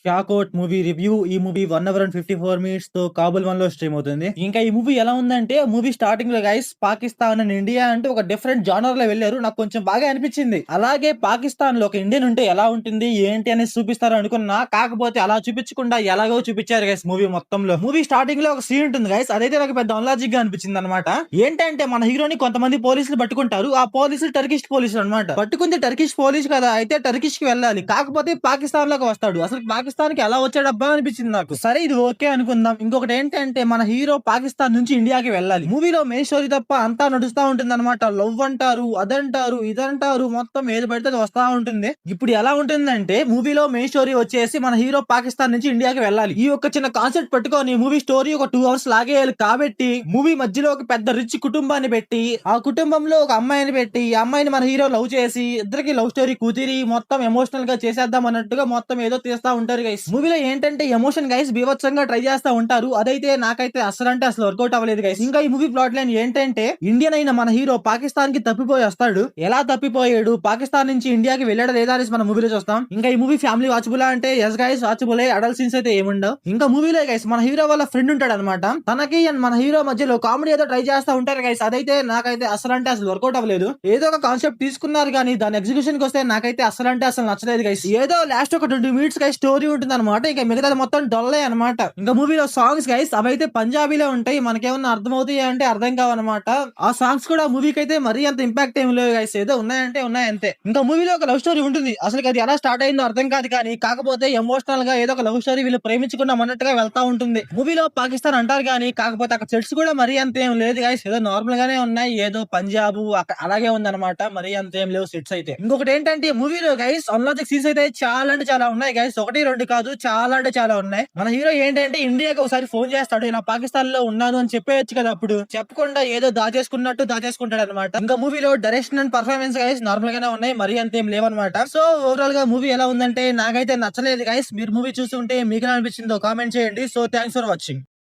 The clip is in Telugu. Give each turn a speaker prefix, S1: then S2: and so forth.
S1: షాకోట్ మూవీ రివ్యూ. ఈ మూవీ 1 అవర్ అండ్ 54 మినిట్స్ తో కాబుల్ 1 లో స్ట్రీమ్ అవుతుంది. ఇంకా ఈ మూవీ ఎలా ఉందంటే, మూవీ స్టార్టింగ్ లో గైస్ పాకిస్తాన్ అండ్ ఇండియా అంటే ఒక డిఫరెంట్ జానర్ లో వెళ్ళారు. నాకు కొంచెం బాగా అనిపించింది. అలాగే పాకిస్తాన్ లో ఒక ఇండియన్ ఉంటే ఎలా ఉంటుంది ఏంటి అనేది చూపిస్తారు అనుకున్నా, కాకపోతే అలా చూపించకుండా ఎలాగో చూపించారు గైస్ మూవీ మొత్తంలో. మూవీ స్టార్టింగ్ లో ఒక సీన్ ఉంటుంది గైస్, అదైతే నాకు పెద్ద అన్లాజిక్ గా అనిపించింది అనమాట. ఏంటంటే మన హీరోని కొంతమంది పోలీసులు పట్టుకుంటారు. ఆ పోలీసులు టర్కిష్ పోలీసులు అనమాట. పట్టుకుంటే టర్కిష్ పోలీస్ కదా, అయితే టర్కిష్ కి వెళ్ళాలి. కాకపోతే పాకిస్తాన్ లోకి వస్తాడు. అసలు పాకిస్తాన్ కి ఎలా వచ్చాడబ్బా అనిపించింది నాకు. సరే ఇది ఓకే అనుకుందాం. ఇంకొకటి ఏంటంటే మన హీరో పాకిస్తాన్ నుంచి ఇండియాకి వెళ్ళాలి. మూవీలో మెయిన్ స్టోరీ తప్ప అంతా నడుస్తా ఉంటుంది అనమాట. లవ్ అంటారు, అదంటారు, ఇదంటారు, మొత్తం ఏది పడితే అది వస్తా ఉంటుంది. ఇప్పుడు ఎలా ఉంటుందంటే మూవీలో మెయిన్ స్టోరీ వచ్చేసి మన హీరో పాకిస్తాన్ నుంచి ఇండియాకి వెళ్ళాలి. ఈ ఒక చిన్న కాన్సెప్ట్ పట్టుకొని మూవీ స్టోరీ ఒక 2 అవర్స్ లాగేయాలి. కాబట్టి మూవీ మధ్యలో ఒక పెద్ద రిచ్ కుటుంబాన్ని పెట్టి, ఆ కుటుంబంలో ఒక అమ్మాయిని పెట్టి, ఈ అమ్మాయిని మన హీరో లవ్ చేసి, ఇద్దరికి లవ్ స్టోరీ కుదిరి మొత్తం ఎమోషనల్ గా చేసేద్దాం అన్నట్టుగా మొత్తం ఏదో తీస్తా ఉంటారు గైస్. మూవీలో ఏంటంటే ఎమోషన్ గైస్ బీభత్సంగా ట్రై చేస్తా ఉంటారు. అదైతే నాకైతే అసలు వర్కౌట్ అవ్వలేదు గైస్. ఇంకా ఈ మూవీ ప్లాట్ లైన్ ఏంటంటే, ఇండియన్ అయిన మన హీరో పాకిస్తాన్ కి తప్పిపోయి వస్తాడు. ఎలా తప్పిపోయాడు, పాకిస్తాన్ నుంచి ఇండియాకి వెళ్ళాడా లేదా అనేసి మన మూవీలో చూస్తాం. ఇంకా ఈ మూవీ ఫ్యామిలీ వాచబుల్ అంటే yes guys watchable. Adult scenes అయితే ఏముండవు. ఇంకా మూవీలో గైస్ మన హీరో వాళ్ళ ఫ్రెండ్ ఉంటాడు అనమాట. తనకి అండ్ మన హీరో మధ్యలో కామెడీ ఏదో ట్రై చేస్తా ఉంటారు గైస్. అదైతే నాకైతే అసలు వర్కౌట్ అవ్వలేదు. ఏదో ఒక కాన్సెప్ట్ తీసుకున్నారు కానీ దాని ఎగ్జిక్యూషన్ కి వస్తే నాకైతే అసలు నచ్చలేదు గైస్. ఏదో లాస్ట్ ఒక 20 మినిట్స్ గైస్ స్టోరీ ఉంటుంది అనమాట. ఇంకా మిగతాది మొత్తం డొల్లే అనమాట. ఇంకా మూవీలో సాంగ్స్ గైస్ అవైతే పంజాబీలో ఉంటాయి. మనకేమన్నా అర్థం అవుతాయి అంటే అర్థం కావన్నమాట. ఆ సాంగ్స్ కూడా మూవీకి అయితే మరీ అంత ఇంపాక్ట్ ఏమి లేవు గైస్. ఏదో ఉన్నాయంటే ఉన్నాయంతే. ఇంకా మూవీలో ఒక లవ్ స్టోరీ ఉంటుంది. అసలు అది ఎలా స్టార్ట్ అయిందో అర్థం కాదు కానీ, కాకపోతే ఎమోషనల్ గా ఏదో ఒక లవ్ స్టోరీ వీళ్ళు ప్రేమించుకున్నాం అన్నట్టుగా వెళ్తా ఉంటుంది. మూవీలో పాకిస్తాన్ అంటారు కానీ, కాకపోతే అక్కడ సెట్స్ కూడా మరీ అంత ఏం లేదు గైస్. ఏదో నార్మల్ గానే ఉన్నాయి. ఏదో పంజాబ్ అలాగే ఉందన్నమాట. మరీ అంత ఏం లేవు సెట్స్ అయితే. ఇంకొకటి ఏంటంటే మూవీలో గైస్ అన్లాజిక్ సీన్స్ అయితే చాలా అంటే చాలా ఉన్నాయి గైస్. 1-2 కాదు, చాలా అంటే చాలా ఉన్నాయి. మన హీరో ఏంటంటే ఇండియాకి ఒకసారి ఫోన్ చేస్తాడు, ఇలా పాకిస్తాన్ లో ఉన్నాను అని చెప్పేయచ్చు కదా. అప్పుడు చెప్పకుండా ఏదో దాచేసుకుంటాడు అనమాట. ఇంకా మూవీలో direction and performance guys normal గానే ఉన్నాయి. మరీ అంతేం లేవన్నమాట. సో ఓవరాల్ గా మూవీ ఎలా ఉందంటే నాకైతే నచ్చలేదు గైస్. మీరు మూవీ చూస్తుంటే మీకు ఎలా అనిపించిందో కామెంట్ చేయండి. So thanks for watching.